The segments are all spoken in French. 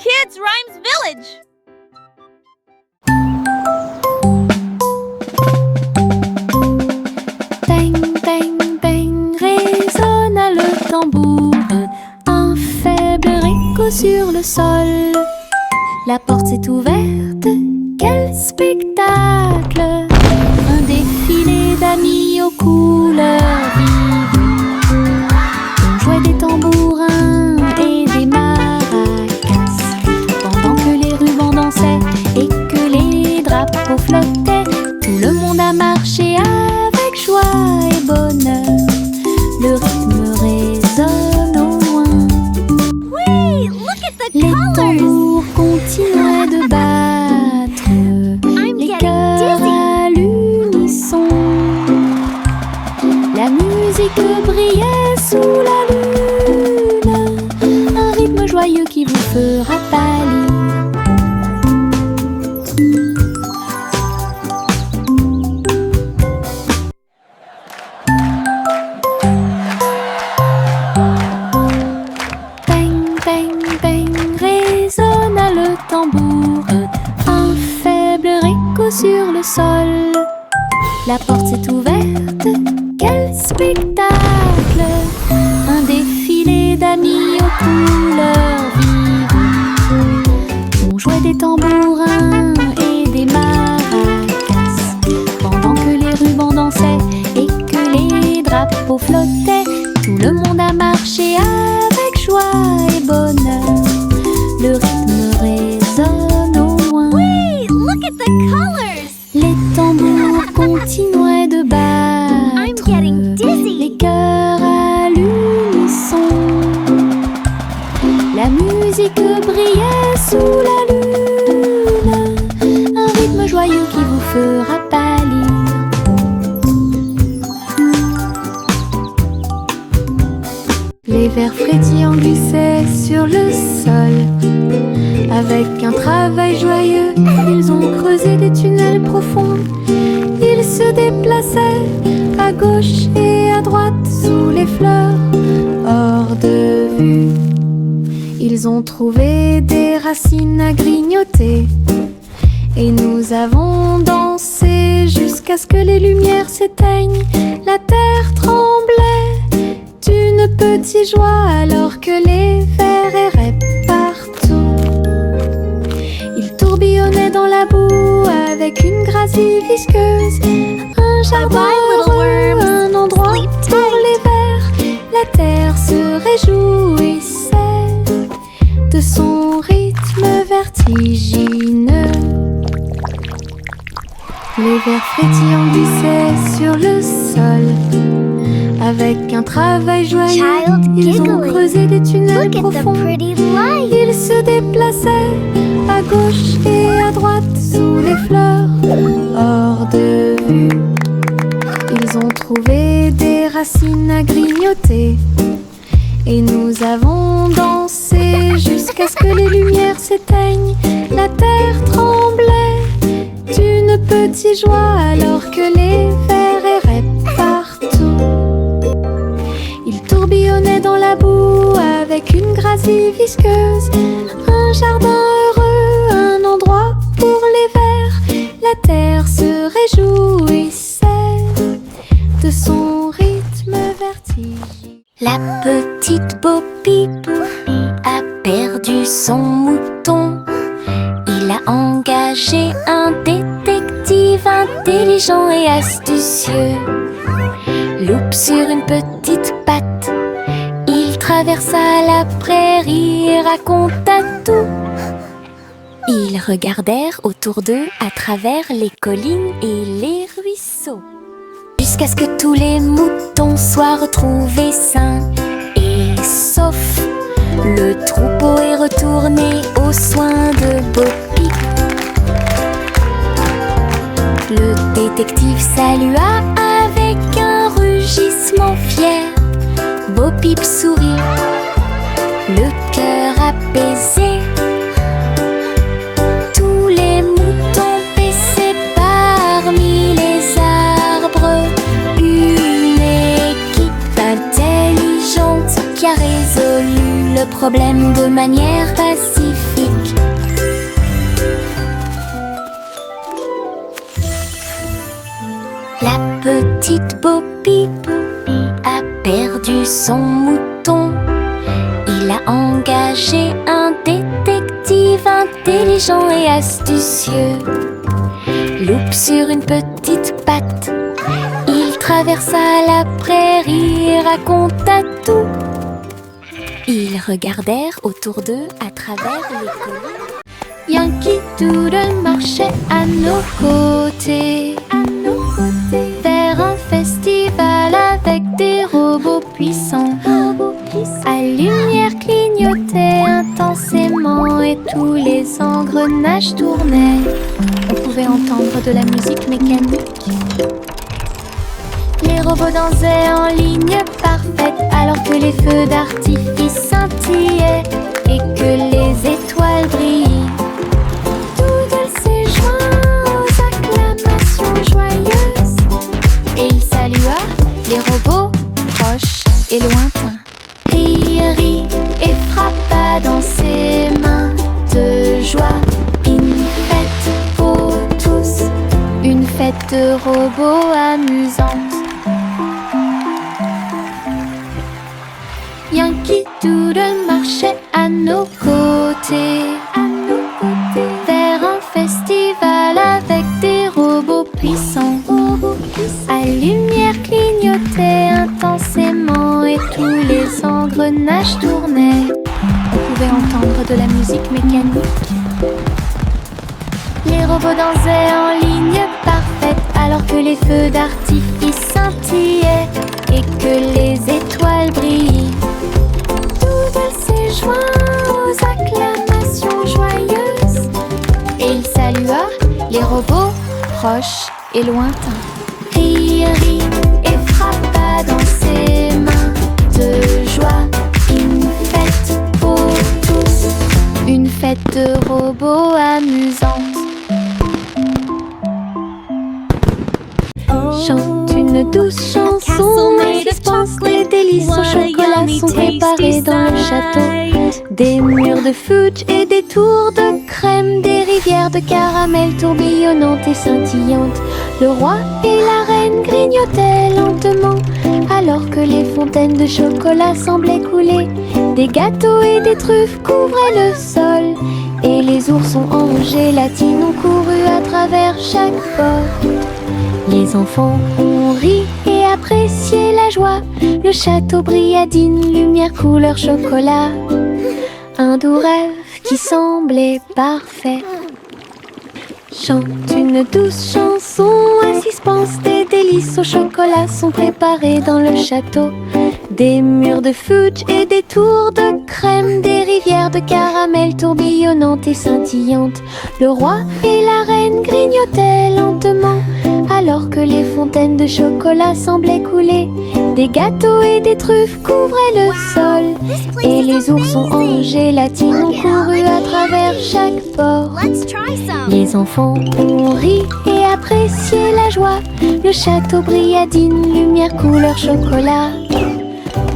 Kids Rhymes Village! Bang, bang, bang, résonna le tambour. Un faible écho sur le sol. La porte s'est ouverte, quel spectacle! Un défilé d'amis aux couleurs vives. On jouait des tambourins et des maracas, pendant que les rubans dansaient et que les drapeaux flottaient. Tout le monde a marché avec joie et bonheur. Le rythme résonne au loin. Wait, look at the Les colors! tambours continuaient de battre, I'm les getting cœurs dizzy. à l'unisson. La musique brillait sous la lune, un rythme joyeux qui vous fera pâlir. Bang, bang, bang, résonna le tambour. Un faible écho sur le sol. La porte s'est ouverte, quel spectacle! Un défilé d'amis aux couleurs vives. On jouait des tambourins et des maracas, pendant que les rubans dansaient et que les drapeaux flottaient. Tout le monde a marché avec joie et bonheur. Le rythme résonne au loin. Wait, look at the colors! Les tambours continuaient de I'm battre, getting dizzy. les cœurs à l'unisson. La musique brillait sous la lune, un rythme joyeux qui vous fera pâlir. Les vers frétillants glissaient sur le sol. Avec un travail joyeux, ils ont creusé des tunnels profonds. Ils se déplaçaient à gauche et à droite sous les fleurs, hors de vue. Ils ont trouvé des racines à grignoter. Et nous avons dansé jusqu'à ce que les lumières s'éteignent. La terre tremblait d'une petite joie alors que les vers erraient partout. Ils tourbillonnaient dans la boue avec une gracie visqueuse. Un jardin Bye-bye, little heureux, worms. un endroit Sleep pour tight. les vers. La terre se réjouissait de son rythme vertigineux. Les vers frétillants glissaient sur le sol. Avec un travail joyeux, Child ils ont giggling. creusé des tunnels Look at the profonds. pretty light! Ils se déplaçaient à gauche et à droite sous les fleurs, hors de vue. Ils ont trouvé des racines à grignoter. Et nous avons dansé jusqu'à ce que les lumières s'éteignent. La terre tremblait d'une petite joie alors que les vers erraient partout. Ils tourbillonnaient dans la boue avec une gracie visqueuse. Un jardin heureux, un endroit pour les vers. La terre se réjouissait de son rythme vertigineux. La petite Bo Peep a perdu son mouton. Il a engagé un détective intelligent et astucieux. Loup sur une petite patte, il traversa la prairie et raconta tout. Ils regardèrent autour d'eux à travers les collines et les ruisseaux, jusqu'à ce que tous les moutons soient retrouvés sains et saufs. Le troupeau est retourné aux soins de Bo Peep. Le détective salua avec un rugissement fier. Bo Peep sourit, le cœur apaisé. Tous les moutons paissaient parmi les arbres. Une équipe intelligente qui a résolu le problème de manière pacifique. petite Poppy a perdu son mouton. Il a engagé un détective intelligent et astucieux. Loup sur une petite patte, il traversa la prairie et raconta tout. Ils regardèrent autour d'eux à travers les collines. Yankee Doodle marchait à nos côtés, vers un festival avec des robots puissants. À lumière clignotait intensément et tous les engrenages tournaient. On pouvait entendre de la musique mécanique. Les robots dansaient en ligne parfaite alors que les feux d'artifice scintillaient et que les étoiles brillaient. Doodle s'est joint aux acclamations joyeuses et il salua les robots proches et lointains. Rit et frappa dans ses mains de joie. Une fête pour tous, une fête de robots amusante. Yankee Doodle marchait à nos côtés, vers un festival avec des robots puissants. À lumière clignotait intensément et tous les engrenages tournaient. On pouvait entendre de la musique mécanique. Les robots dansaient en ligne parfaite alors que les feux d'artifice scintillaient et que les étoiles brillaient. Doodle s'est joint aux acclamations joyeuses et il salua les robots proches et lointains. Rit et frappa dans ses mains de joie. Une fête pour tous, une fête de robots amusante. Chante une douce chanson et dispense les délices au chocolat sont préparés dans le château. Des murs de fudge et des tours de crème, des rivières de caramel tourbillonnantes et scintillantes. Le roi et la reine grignotaient lentement alors que les fontaines de chocolat semblaient couler. Des gâteaux et des truffes couvraient le sol et les oursons en gélatine ont couru à travers chaque porte. Les enfants ont ri et apprécié la joie. Le château brilla d'une lumière couleur chocolat. Un doux rêve qui semblait parfait. Chante une douce chanson, à suspense des délices au chocolat sont préparés dans le château. Des murs de fudge et des tours de crème, des rivières de caramel tourbillonnantes et scintillantes. Le roi et la reine grignotaient lentement alors que les fontaines de chocolat semblaient couler. Des gâteaux et des truffes couvraient le sol et les oursons en gélatine ont couru à travers chaque porte. Les enfants ont ri et apprécié la joie. Le château brilla d'une lumière couleur chocolat.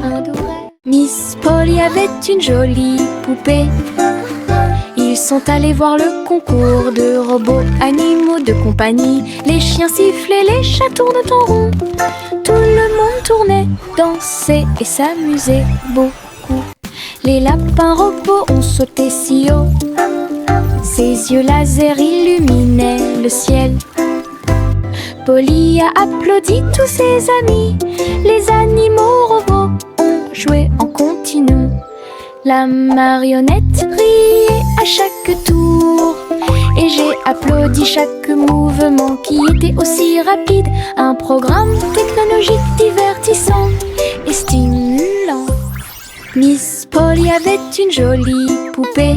Un doux rêve. Miss Polly avait une jolie poupée. Ils sont allés voir le concours de robots animaux de compagnie. Les chiens sifflaient, les chats tournaient en rond. Tout le monde tournait, dansait et s'amusait beaucoup. Les lapins robots ont sauté si haut. Ses yeux laser illuminaient le ciel. Polly a applaudi tous ses amis. Les animaux robots ont joué en continu. La marionnette riait à chaque tour et j'ai applaudi chaque mouvement qui était aussi rapide. Un programme technologique divertissant et stimulant. Miss Polly avait une jolie poupée.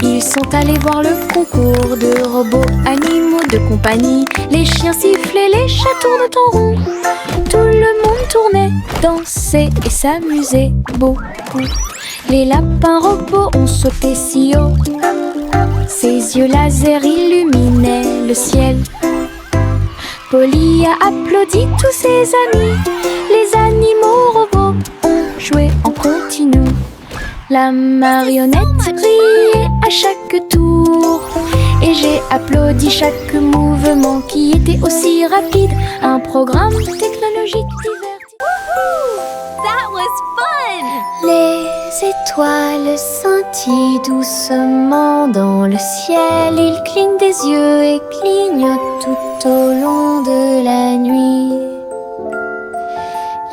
Ils sont allés voir le concours de robots animaux de compagnie. Les chiens sifflaient, les chats tournaient en rond. Tout le monde tournait, dansait et s'amusait beaucoup. Les lapins robots ont sauté si haut. Ses yeux laser illuminaient le ciel. Polly a applaudi tous ses amis. Les animaux robots ont joué en continu. La marionnette riait à chaque tour et et j'ai applaudi chaque mouvement qui était aussi rapide. Un programme technologique divertissant. That was fun! Les étoiles scintillent doucement dans le ciel. Ils clignent des yeux et clignotent tout au long de la nuit.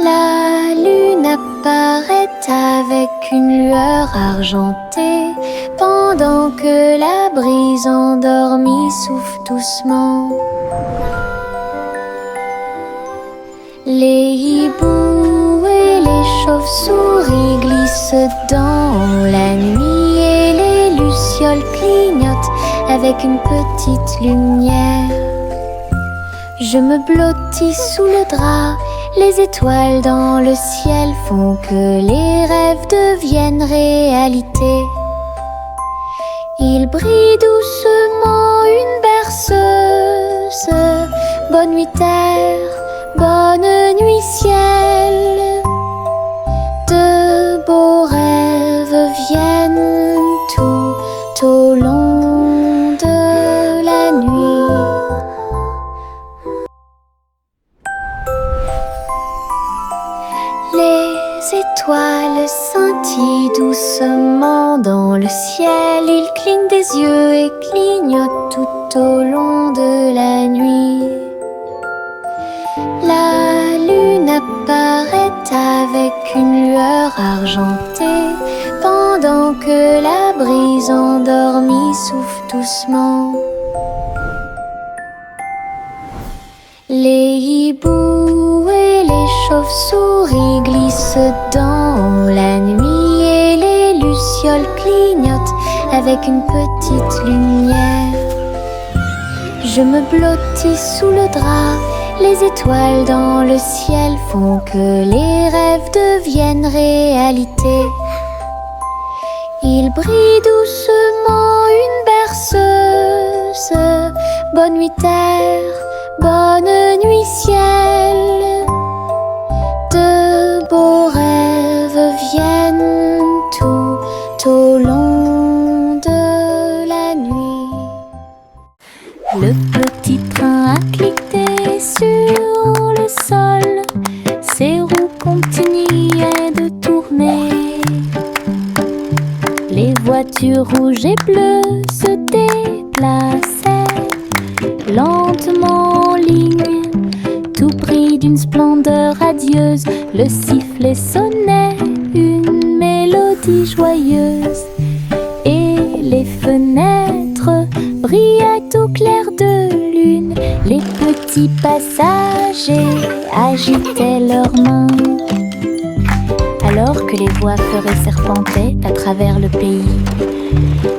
La lune apparaît avec une lueur argentée pendant que la brise endormie souffle doucement. Les hiboux et les chauves-souris glissent dans la nuit et les lucioles clignotent avec une petite lumière. Je me blottis sous le drap, les étoiles dans le ciel font que les rêves deviennent réalité. Il brille doucement une berceuse. Bonne nuit terre, bonne nuit ciel. De beaux rêves viennent tout au long de la nuit. Les étoiles scintillent doucement dans le ciel. Ils clignent des yeux et clignotent tout au long de la nuit. La lune apparaît avec une lueur argentée pendant que la brise endormie souffle doucement. Les hiboux et les chauves-souris glissent dans la nuit et les lucioles clignotent avec une petite lumière. Je me blottis sous le drap, les étoiles dans le ciel font que les rêves deviennent réalité. Il brille doucement une berceuse. Bonne nuit terre, bonne nuit ciel. De beaux rêves viennent tout au long de la nuit. Le petit train a cliqué sur le sol, ses roues continuaient de tourner. Les voitures rouges et bleues se déplaçaient lentement en ligne, tout pris d'une splendeur radieuse. Le sifflet sonnait une mélodie joyeuse et les fenêtres brillaient au clair de lune. Les petits passagers agitaient leurs mains alors que les voitures serpentaient à travers le pays.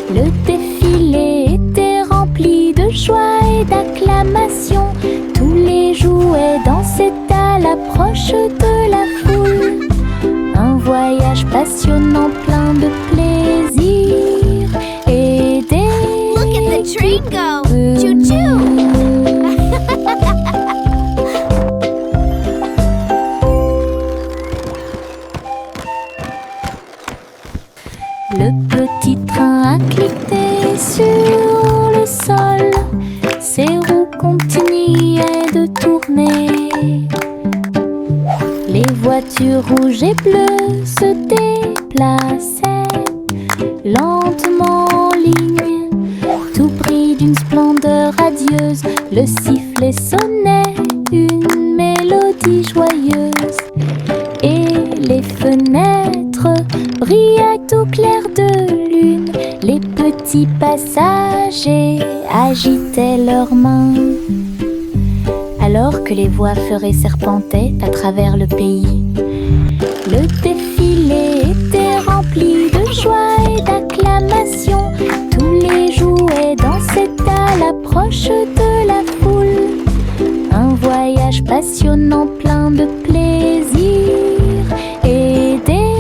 Le défilé était rempli de joie et d'acclamation. Tous les jouets dansaient à l'approche de la foule. Un voyage passionnant plein de plaisir et Look at the train go! d'équipements. Choo-choo! Le petit train a cliqué sur le sol, ses roues continuaient de tourner. Les voitures rouges et bleues se déplaçaient lentement en ligne, tout pris d'une splendeur radieuse. Le sifflet sonnait une mélodie joyeuse et les fenêtres brillaient au clair de lune. Les petits passagers agitaient leurs mains alors que les voix feuraient serpentaient à travers le pays. Le défilé était rempli de joie et d'acclamation. Tous les jouets dansaient à l'approche de la foule. Un voyage passionnant plein de plaisir et d'équipements.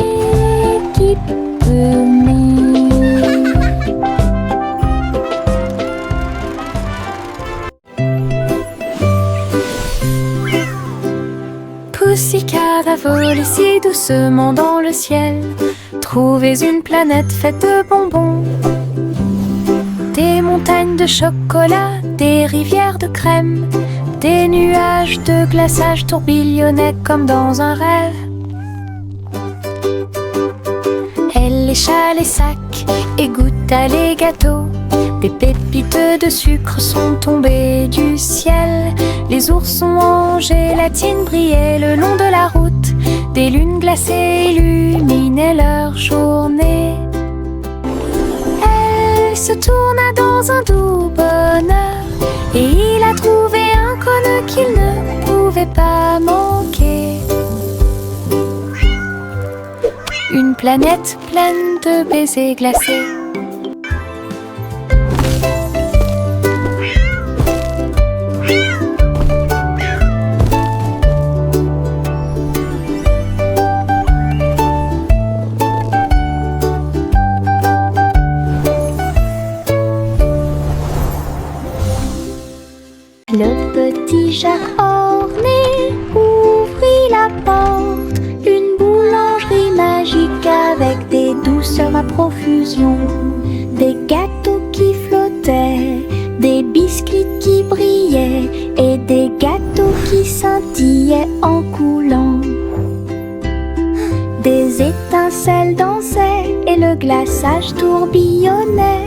Pussycat a volé si doucement dans le ciel. Trouvez une planète faite de bonbons. Des montagnes de chocolat, des rivières de crème, des nuages de glaçage tourbillonnaient comme dans un rêve. Elle lécha les sacs et goûta les gâteaux. Des pépites de sucre sont tombées du ciel. Les oursons en gélatine brillaient le long de la route. Des lunes glacées illuminaient leur journée. Elle se tourna dans un doux bonheur et il a trouvé un conne qu'il ne pouvait pas manquer. Une planète pleine de baisers glacés. Le petit Jacques orné ouvrit la porte. Une boulangerie magique avec des douceurs à profusion. Des gâteaux qui flottaient, des biscuits qui brillaient et des gâteaux qui scintillaient en coulant. Des étincelles dansaient et le glaçage tourbillonnait.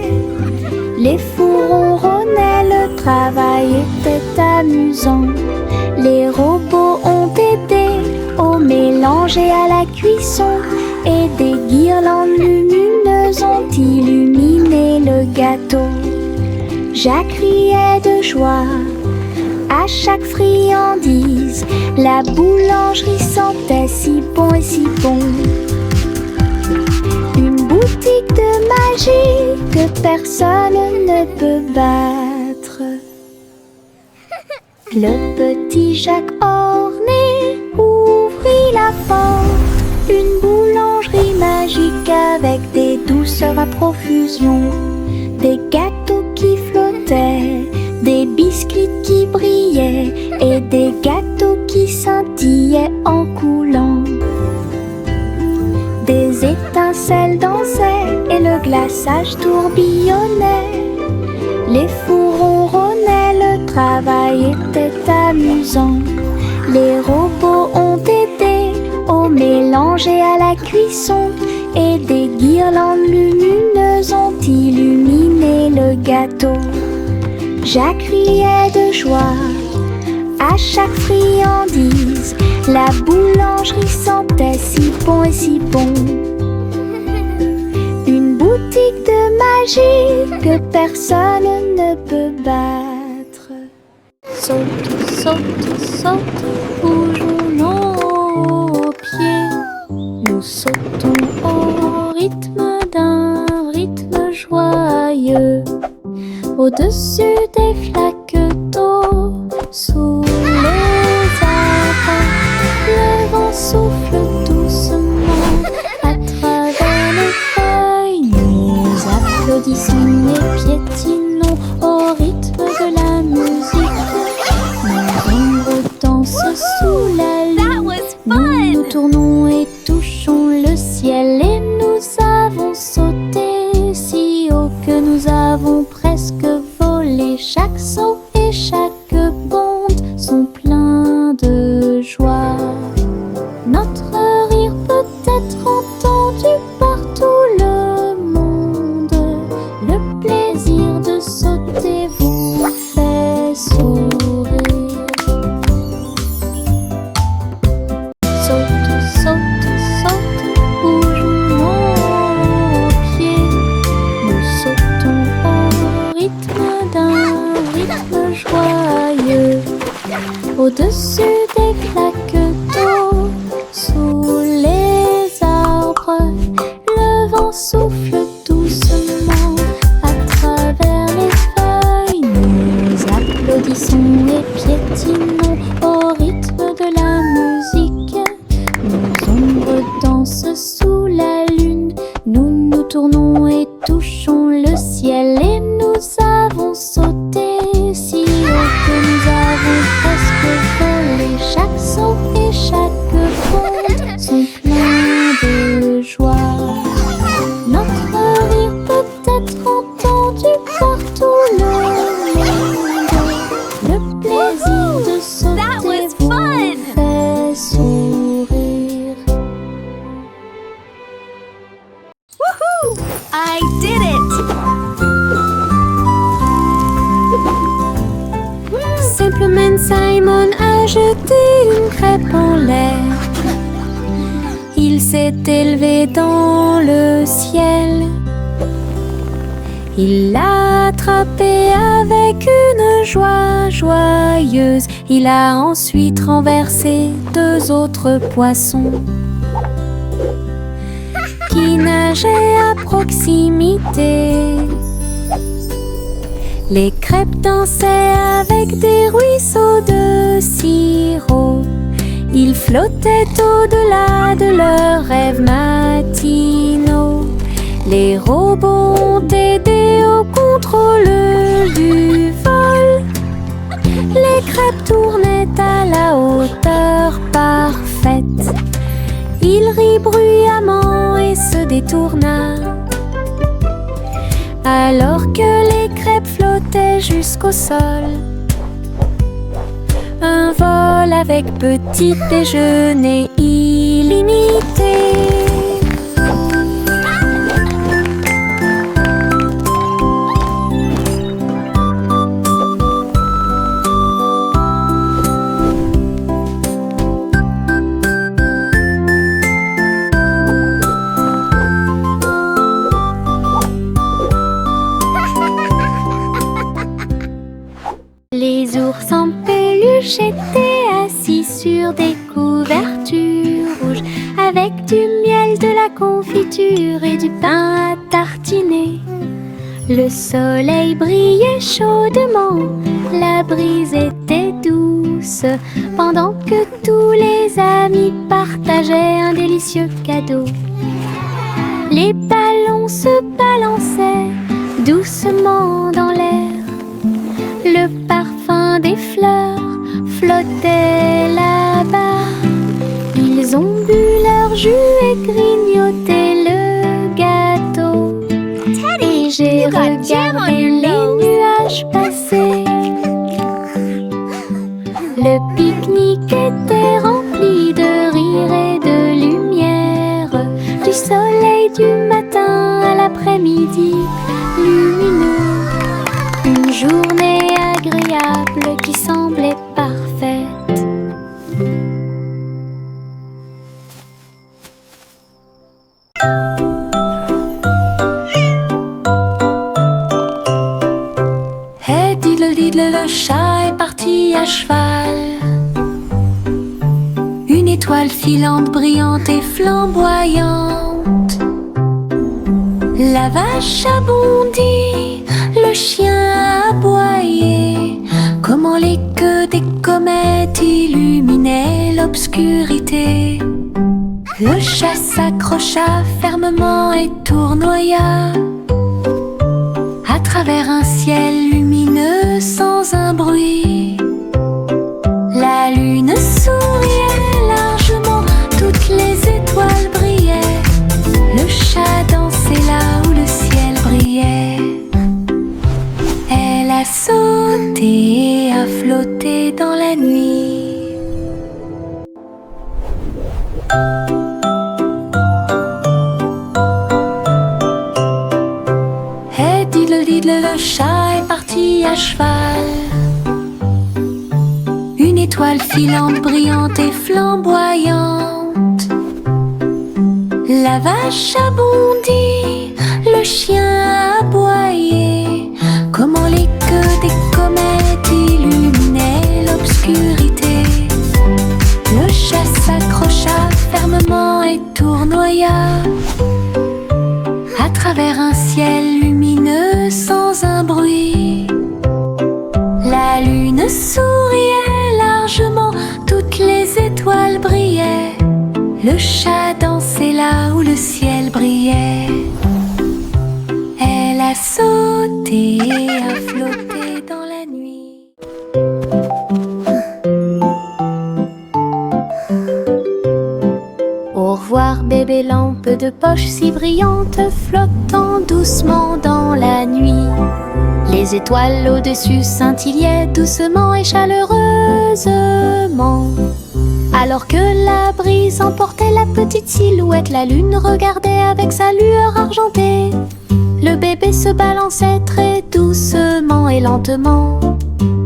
Les fours ronronnaient, le travail était amusant. Les robots ont aidé au mélange et à la cuisson. Et des guirlandes lumineuses ont illuminé le gâteau. Jacques riait de joie à chaque friandise. La boulangerie sentait si bon et si bon. Une boutique de magie que personne ne peut battre. Le petit Jacques orné ouvrit la porte. Une boulangerie magique avec des douceurs à profusion. Des gâteaux qui flottaient, des biscuits qui brillaient et des gâteaux qui scintillaient en coulant. Des étincelles dansaient et le glaçage tourbillonnait. Les fours ronronnaient, le travail était amusant. Les robots ont aidé au mélange et à la cuisson. Et des guirlandes lumineuses ont illuminé le gâteau. Jacques riait de joie à chaque friandise. La boulangerie sentait si bon et si bon. Une boutique de magie que personne ne peut battre. Saute, saute, saute, bougeons nos pieds. Nous sautons au rythme d'un rythme joyeux. Au-dessus des flaques d'eau, sous les arbres, le vent souffle doucement à travers les feuilles. Nous applaudissons et piétinons au rythme de la musique. Nos ombres dansent sous la lune. That was Nous fun! nous tournons et touchons le ciel et nous avons sauté si haut que nous avons presque volé. Chaque saut et chaque bonde sont pleins de joie. Notre rire peut être entendu par tout le monde. Le plaisir de sauter vous fait sourire. Saute, saute, saute, bougeons nos pieds. Nous sautons au rythme d'un rythme joyeux. Au-dessus des flaques d'eau, sous les arbres, le vent souffle doucement à travers les feuilles. Nous applaudissons et piétinons au rythme de la musique. Nos ombres dansent sous la lune. Nous nous tournons et touchons le ciel et nous avons sauté si haut que nous avons presque volé. Chaque saut et chaque bonde sont pleins de joie. Notre rire peut être entendu par I did it! Simplement Simon a jeté une crêpe en l'air. Il s'est élevé dans le ciel. Il l'a attrapé avec une joie joyeuse. Il a ensuite renversé 2 autres poissons qui nageaient à proximité. Les crêpes dansaient avec des ruisseaux de sirop. Ils flottaient au-delà de leurs rêves matinaux. Les robots ont aidé au contrôle du vol. Les crêpes tournaient à la hauteur parfaite. Il rit bruyamment et se détourna, alors que les crêpes flottaient jusqu'au sol. Un vol avec petit déjeuner illimité. Les ours en peluche étaient assis sur des couvertures rouges, avec du miel, de la confiture et du pain à tartiner. Le soleil brillait chaudement, la brise était douce, pendant que tous les amis partageaient un délicieux cadeau. Les ballons se balançaient doucement dans l'air. Le parfum des fleurs flottait là-bas. Ils ont bu leur jus et grignoté le gâteau. Et j'ai regardé les nuages passer. Le pique-nique était rempli de rire et de lumière, du soleil du matin à l'après-midi lumineux. Une journée agréable qui semblait parfaite. Hey diddle diddle, le chat est parti à cheval. Une étoile filante, brillante et flamboyante. La vache a bondi, le chien a aboyé. Comment les queues des comètes illuminaient l'obscurité. Le chat s'accrocha fermement et tournoya à travers un ciel lumineux sans un bruit. La lune souriait largement, toutes les étoiles brillaient. Le chat dansait là où le ciel brillait. Elle a sauté et a flotté dans la nuit. Hey diddle diddle, le chat est parti à cheval. Une étoile filante, brillante et flamboyante. La vache a bondi, le chien a aboyé. Comment les queues des comètes illuminaient l'obscurité. Le chat s'accrocha fermement et tournoya à travers un ciel lumineux sans un bruit. La lune souriait largement, toutes les étoiles brillaient. Le chat dansait là où le ciel brillait. Elle a sauté et a flotté dans la nuit. Au revoir bébé lampe de poche si brillante, flottant doucement dans la nuit. Les étoiles au-dessus scintillaient doucement et chaleureusement. Alors que la brise emportait la petite silhouette, la lune regardait avec sa lueur argentée. bébé se balançait très doucement et lentement.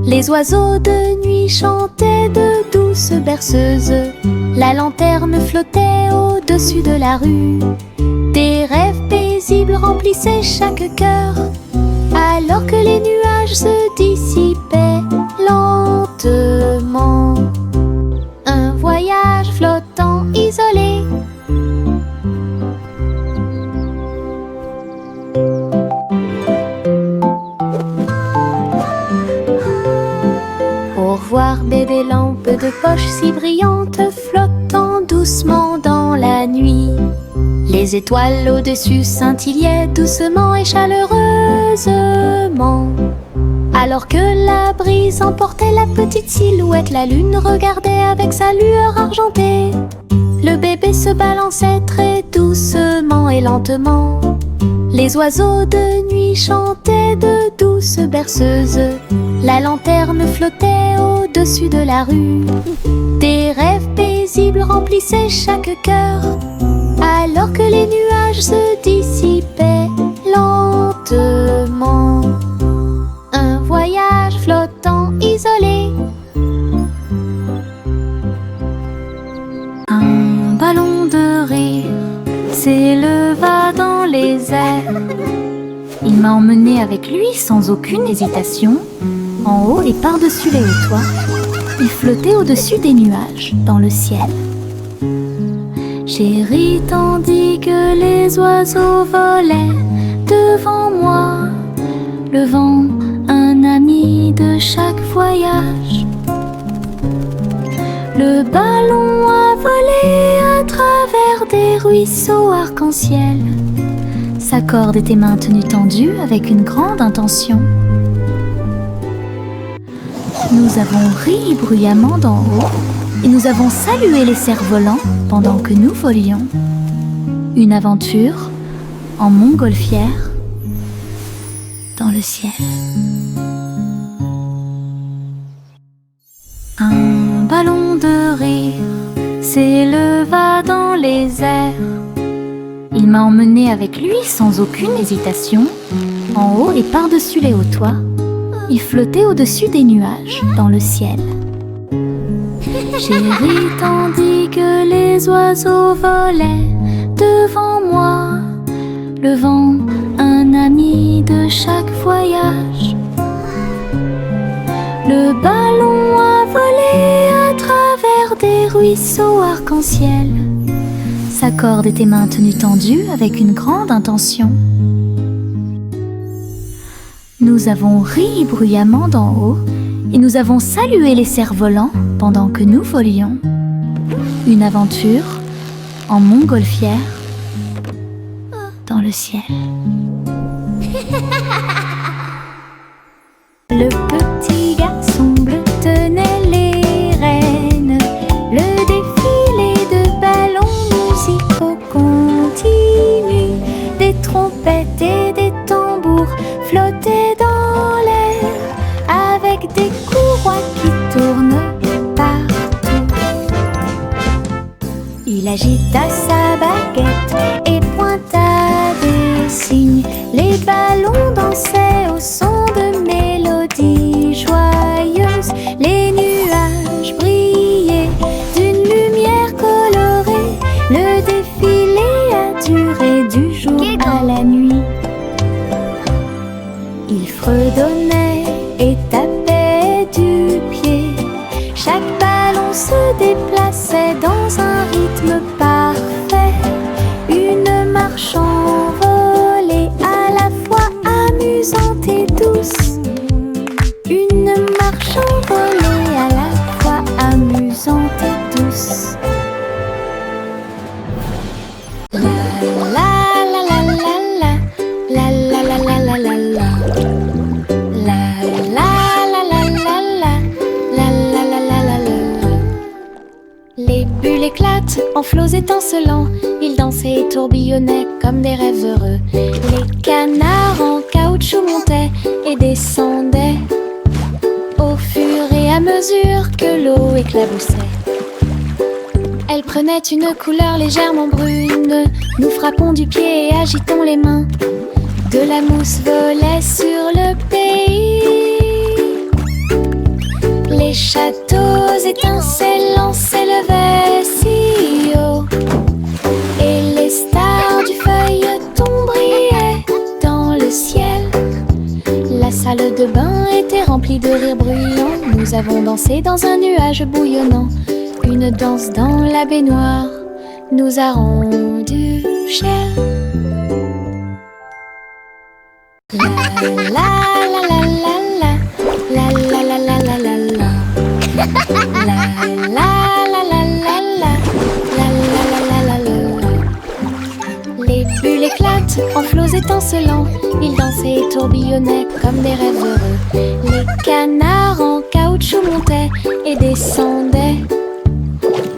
Les oiseaux de nuit chantaient de douces berceuses. La lanterne flottait au-dessus de la rue. Des rêves paisibles remplissaient chaque cœur, alors que les nuages se dissipaient lentement. Un voyage flottant isolé. Au revoir bébé lampe de poche si brillante, flottant doucement dans la nuit. Les étoiles au-dessus scintillaient doucement et chaleureusement. Alors que la brise emportait la petite silhouette, la lune regardait avec sa lueur argentée. Le bébé se balançait très doucement et lentement. Les oiseaux de nuit chantaient de douces berceuses. La lanterne flottait au-dessus de la rue. Des rêves paisibles remplissaient chaque cœur, alors que les nuages se dissipaient lentement. Un voyage flottant isolé. Un ballon de rire s'éleva dans les airs. Il m'a emmené avec lui sans aucune hésitation, en haut et par-dessus les hauts toits. Il flottait au-dessus des nuages, dans le ciel. J'ai ri tandis que les oiseaux volaient devant moi, le vent, un ami de chaque voyage. Le ballon a volé à travers des ruisseaux arc-en-ciel. Sa corde était maintenue tendue avec une grande intention. Nous avons ri bruyamment d'en haut et nous avons salué les cerfs-volants pendant que nous volions. Une aventure en montgolfière dans le ciel. Un ballon de rire s'éleva dans les airs. Il m'a emmené avec lui sans aucune hésitation, en haut et par-dessus les hauts toits. Il flottait au-dessus des nuages, dans le ciel. J'ai ri tandis que les oiseaux volaient devant moi, le vent, un ami de chaque voyage. Le ballon a volé à travers des ruisseaux arc-en-ciel. Sa corde était maintenue tendue avec une grande intention. Nous avons ri bruyamment d'en haut et nous avons salué les cerfs-volants pendant que nous volions. Une aventure en montgolfière dans le ciel. Le petit garçon bleu tenait les rênes. Le défilé de ballons musicaux continue. Des trompettes et des tambours flottaient dans l'air, avec des courroies qui tournent partout. Il agita sa baguette et pointa des signes. Les ballons dansaient au son de mélodies joyeuses. Les nuages brillaient d'une lumière colorée. Le défilé a duré du jour à la nuit. Il fredonnait et tapait du pied. Chaque ballon se déplaçait dans un rythme parfait. Une marche envolée, à la fois amusante et douce. Une marche envolée, à la fois amusante et douce. La la la la la la, la la la la la la la. La la la la la la, la la la la la la. Les bulles éclatent en flots étincelants. Ils dansaient et tourbillonnaient comme des rêves heureux. Les canards en caoutchouc montaient et descendaient au fur et à mesure que l'eau éclaboussait. Elle prenait une couleur légèrement brune. Nous frappons du pied et agitons les mains. De la mousse volait sur le pays. Les châteaux étincelants s'élevaient si haut, et les stars du feuilleton brillaient dans le ciel. La salle de bain était remplie de rires bruyants. Nous avons dansé dans un nuage bouillonnant. Une danse dans la baignoire nous a rendu cher. La la la la la la la la la la la la la. La la la la la la la la la la. Les bulles éclatent en flots étincelants. Ils dansaient et tourbillonnaient comme des rêves heureux. Les canards en caoutchouc montaient et descendaient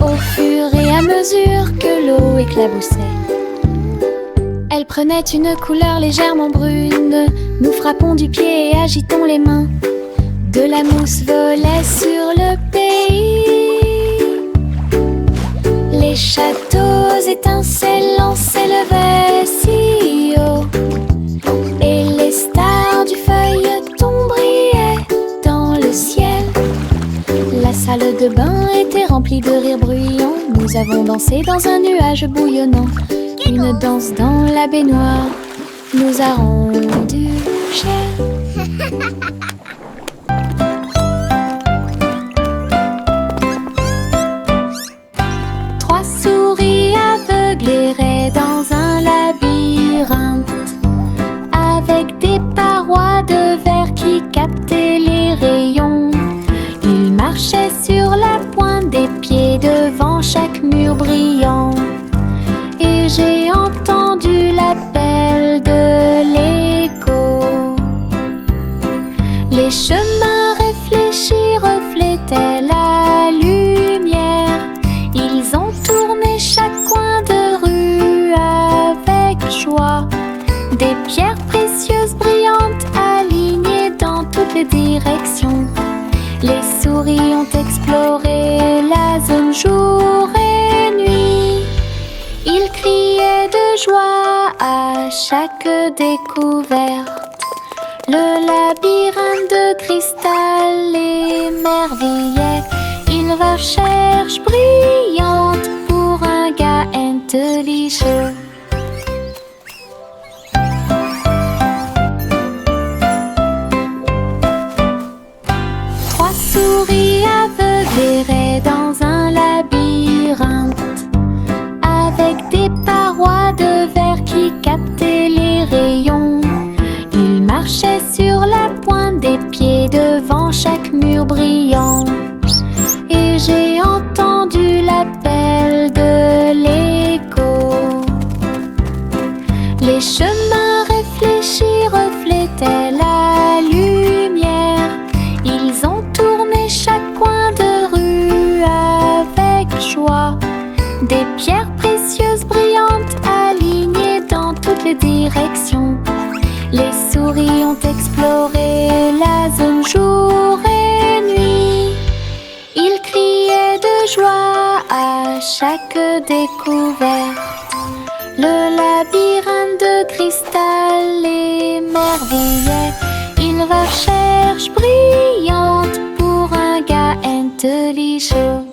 au fur et à mesure que l'eau éclaboussait. Elle prenait une couleur légèrement brune. Nous frappons du pied et agitons les mains. De la mousse volait sur le pays. Les châteaux étincelants s'élevaient si haut, et les stars du feuilleton brillaient dans le ciel. La salle de bain était remplie de rires bruyants. Nous avons dansé dans un nuage bouillonnant. Une danse dans la baignoire nous a rendu cher. Trois souris aveugles erraient dans un labyrinthe, avec des parois de verre qui captaient les rayons. Ils marchaient sur la pointe des pieds devant chaque mur brillant. Et j'ai entendu l'appel de l'écho. Les chemins réfléchis reflétaient la lumière. Ils ont tourné chaque coin de rue avec joie. Des pierres précieuses brillantes alignées dans toutes les directions. Les souris ont exploré la zone jour et nuit. Ils criaient de joie à chaque découverte. Le labyrinthe de cristal émerveillait. Ils recherchent brillante pour un gars intelligent. Trois souris aveugles erraient dans un labyrinthe, avec des parois de verre qui captaient les rayons. Ils marchaient sur la pointe des pieds devant chaque mur brillant. Et j'ai entendu l'appel de l'écho. Les chemins réfléchis reflétaient la lumière. Ils ont tourné chaque coin de rue avec joie. Des pierres précieuses brillantes alignées dans toutes les directions. Les souris ont exploré la zone jour et nuit. Ils criaient de joie à chaque découverte. Le labyrinthe de cristal émerveillait. Ils recherchent brillante pour un gars intelligent.